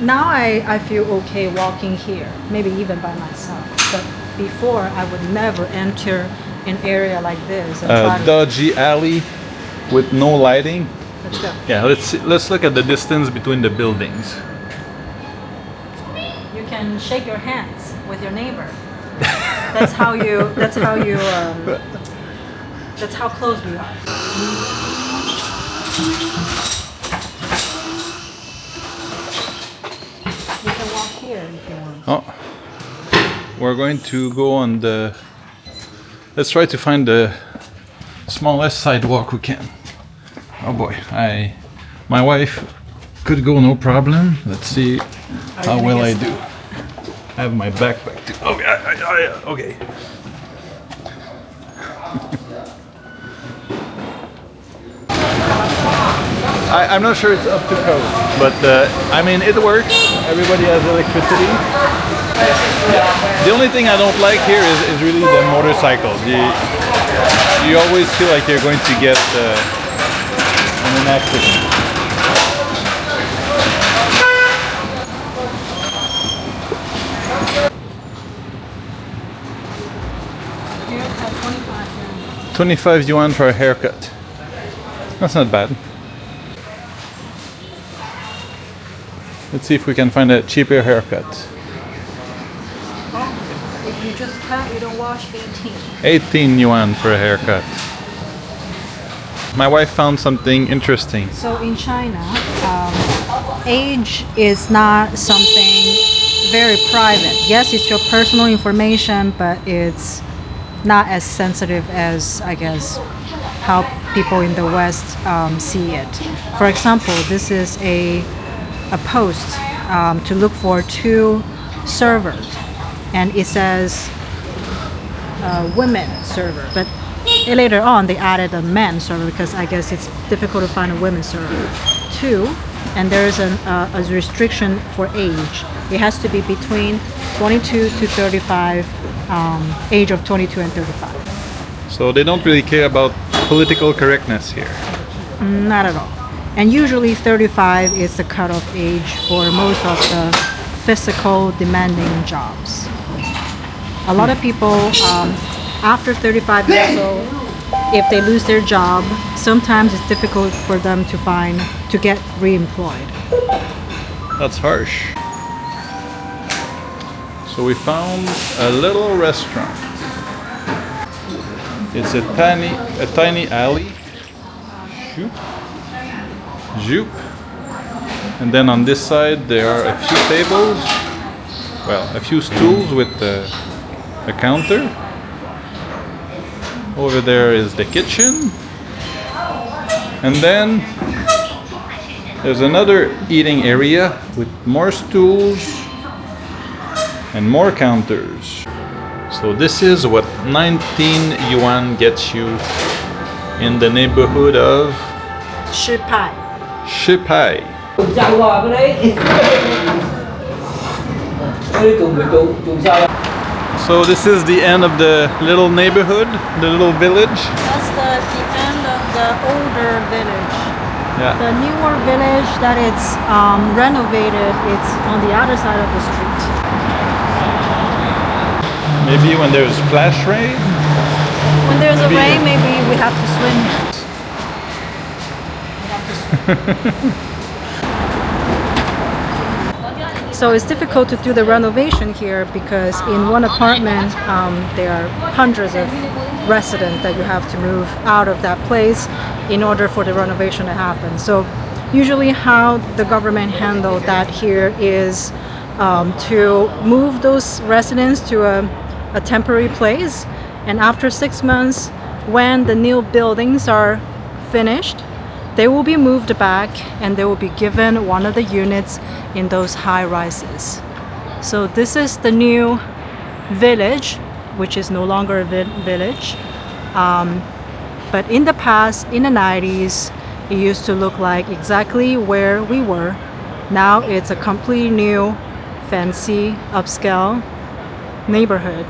Now I feel okay walking here, maybe even by myself. But before, I would never enter an area like this. And dodgy alley with no lighting. Let's go. Yeah, let's look at the distance between the buildings. You can shake your hands with your neighbor. That's how close we are. You can walk here if you want. Oh, we're going to go on the. Let's try to find the smallest sidewalk we can. Oh boy, my wife could go no problem. Let's see how well I do. I have my backpack too. Oh yeah, okay. I'm not sure it's up to code, but I mean it works. Everybody has electricity. The only thing I don't like here is really the motorcycles. You always feel like you're going to get in an accident. Haircut, 25 yuan for a haircut. That's not bad. Let's see if we can find a cheaper haircut. Oh, if you just cut, you don't wash, 18. 18 yuan for a haircut. My wife found something interesting. So in China, age is not something very private. Yes, it's your personal information, but it's not as sensitive as, I guess, how people in the West see it. For example, this is a post to look for 2 servers, and it says women server, but later on they added a men server because I guess it's difficult to find a women server. 2, and there's a restriction for age. It has to be between 22 to 35, age of 22 and 35. So they don't really care about political correctness here. Not at all. And usually 35 is the cutoff age for most of the physical demanding jobs. A lot of people after 35 years old, if they lose their job, sometimes it's difficult for them to get re-employed. That's harsh. So we found a little restaurant. It's a tiny alley. Zoop. And then on this side there are a few tables, well, a few stools with a counter. Over there is the kitchen. And then there's another eating area with more stools and more counters. So this is what 19 yuan gets you in the neighborhood of Shipai. Shipai. So this is the end of the little neighborhood, the little village. That's the end of the older village. Yeah. The newer village that it's renovated, it's on the other side of the street. Maybe when there's flash rain. When there's a rain, maybe we have to swim. So it's difficult to do the renovation here because in one apartment there are hundreds of residents that you have to move out of that place in order for the renovation to happen. So usually how the government handled that here is to move those residents to a temporary place, and after 6 months, when the new buildings are finished, they will be moved back and they will be given one of the units in those high rises. So this is the new village, which is no longer a village. But in the past, in the 90s, it used to look like exactly where we were. Now it's a completely new, fancy, upscale neighborhood.